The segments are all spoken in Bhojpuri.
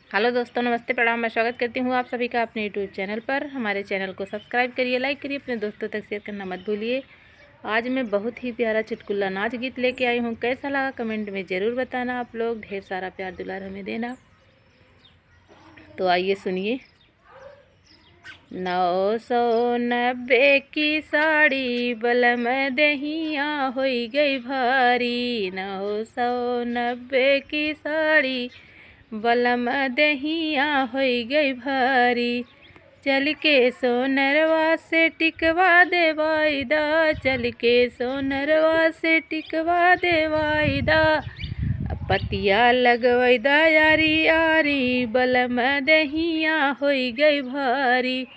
हेलो दोस्तों, नमस्ते, प्रणाम। मैं स्वागत करती हूँ आप सभी का अपने यूट्यूब चैनल पर। हमारे चैनल को सब्सक्राइब करिए, लाइक करिए, अपने दोस्तों तक शेयर करना मत भूलिए। आज मैं बहुत ही प्यारा चुटकुला नाच गीत लेके आई हूँ। कैसा लगा कमेंट में ज़रूर बताना। आप लोग ढेर सारा प्यार दुलार हमें देना। तो आइए सुनिए। 990 की साड़ी बलम दहिया होई गई भारी। 990 की साड़ी बलम दहिया होई गई भारी। चल के सोनरवा से टिकवा दे वायदा, चल के सोनरवा से टिकवा दे वायदा। पतिया लगवैदा यारी यारी, बलम दहिया होई गई भारी।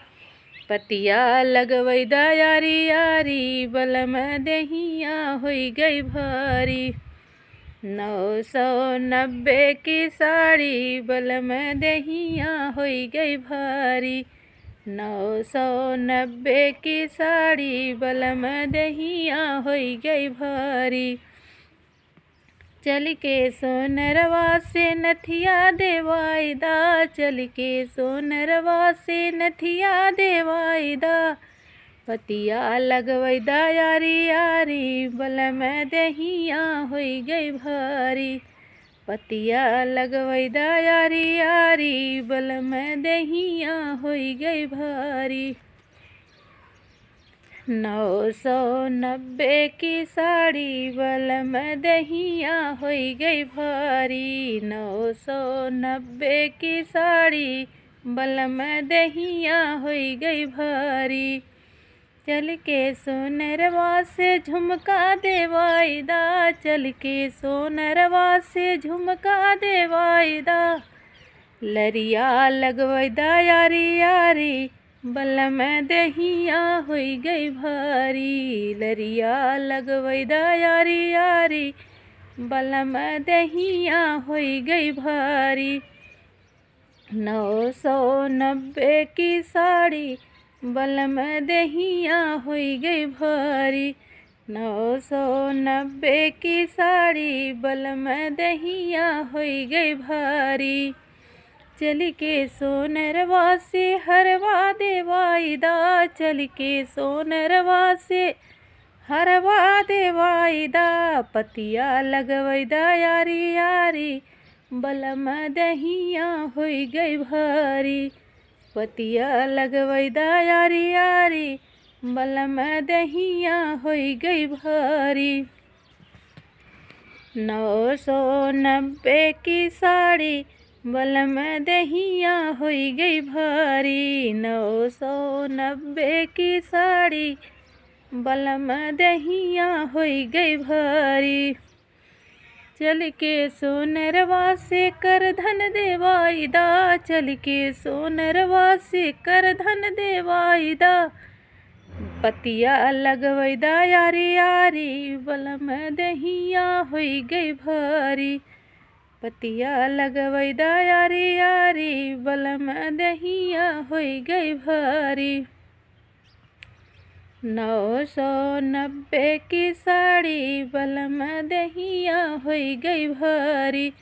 पतिया लगवैदा यारी यारी, बलम दहिया होई गई भारी। 990 की साड़ी बलम दहिया होई गई भारी। 990 की साड़ी बलम दहिया होई गई भारी। चल के सोनरवा से नथिया दे वायदा, चल के सोनरवा से नथिया दे वायदा। पतिया लगवैदा यारी यारी, बलम दहिया होई गई भारी। पतिया लगवैदा यारी यारी, बलम दहिया होई गई भारी। 990 की साड़ी बलम दहिया होई गई भारी। 990 की साड़ी बलम दहिया होई गई भारी। चल के सोनरवा से झुमका दे वायदा, चल के सोनरवा से झुमका दे वायदा। लरिया लगवैदा यारी यारी, बलम दहिया होई गई भारी। लरिया लगवैदा यारी यारी, बलम दहिया होई गई भारी। 990 की साड़ी बलम दहिया होई गई भारी। 990 की साड़ी बलम दहिया होई गई भारी। चल के सोनरवा से हरवा दे वायदा, चल के सोनरवा से हरवा दे वायदा। पतिया लगवैदा यारी यारी, बलम दहिया होई गई भारी। पतिया लगवैदा यारी यारी, बलम दहिया होई गई भारी। 990 की साड़ी बलम दहिया होई गई भारी। 990 की साड़ी बलम दहिया होई गई भारी। चल के सोनरवा से कर धन दे वायदा, चल के सोनरवा से कर धन दे वायदा। पतिया लगवैदा यारी यारी, बलम दहिया होई गई भारी। पतिया लगवैदा यारी यारी, बलम दहिया होई गई भारी। 990 की साड़ी बलम दहिया होई गई भारी।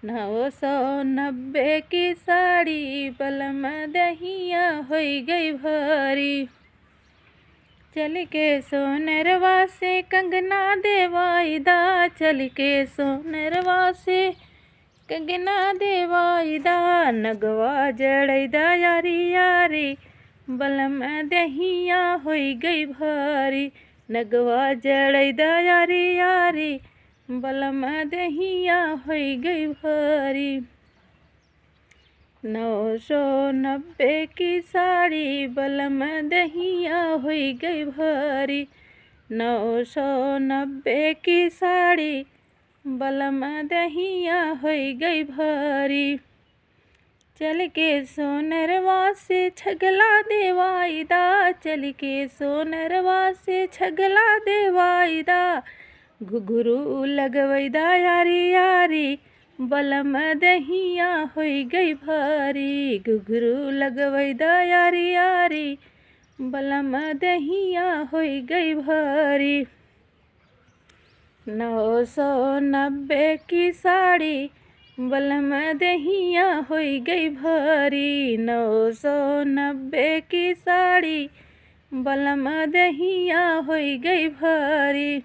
990 की साड़ी बलम दहिया होई गई भारी। चल के सोनरवा से कंगना दे वायदा, चल के सोनरवा से कंगना दे वायदा। नगवा जड़ैदा यारी यारी, बलम दहिया होई गई भारी। नगवा जड़ैदा यारी यारी, बलम दहिया होई गई भारी। 990 की साड़ी बलम दहिया होई गई भारी। 990 की साड़ी बलम दहिया होई गई भारी। चल के सोनरवा से छगला दे वायदा, चल के सोनरवा से छगला दे वायदा। घुघरू लगवैदा यारी यारी, बलम दहिया होई गई भारी। घुघरू लगवैदा यारी यारी, बलम दहिया होई गई भारी। 990 की साड़ी बलम दहिया होई गई भारी, 990 की साड़ी बलम दहिया होई गई भारी।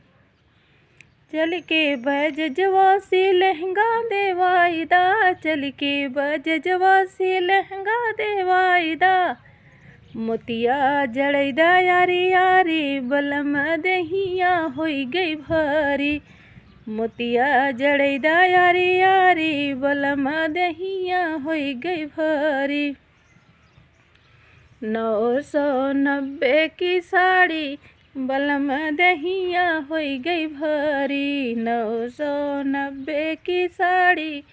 चल के बजजवा से लहंगा देवाईदा, चल के बजजवा से लहंगा देवाईदा। मोतिया जड़ैदा यारी यारी, बलम दहिया होई गई भारी। मोतिया जड़ैदा यारी यारी, बलम दहिया होई गई भारी। 990 की साड़ी बलम दहिया होई गई भारी। 990 की साड़ी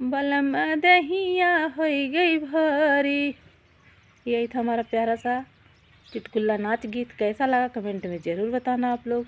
बलम दहिया होई गई भारी। यही था हमारा प्यारा सा चुटकुला नाच गीत। कैसा लगा कमेंट में ज़रूर बताना आप लोग।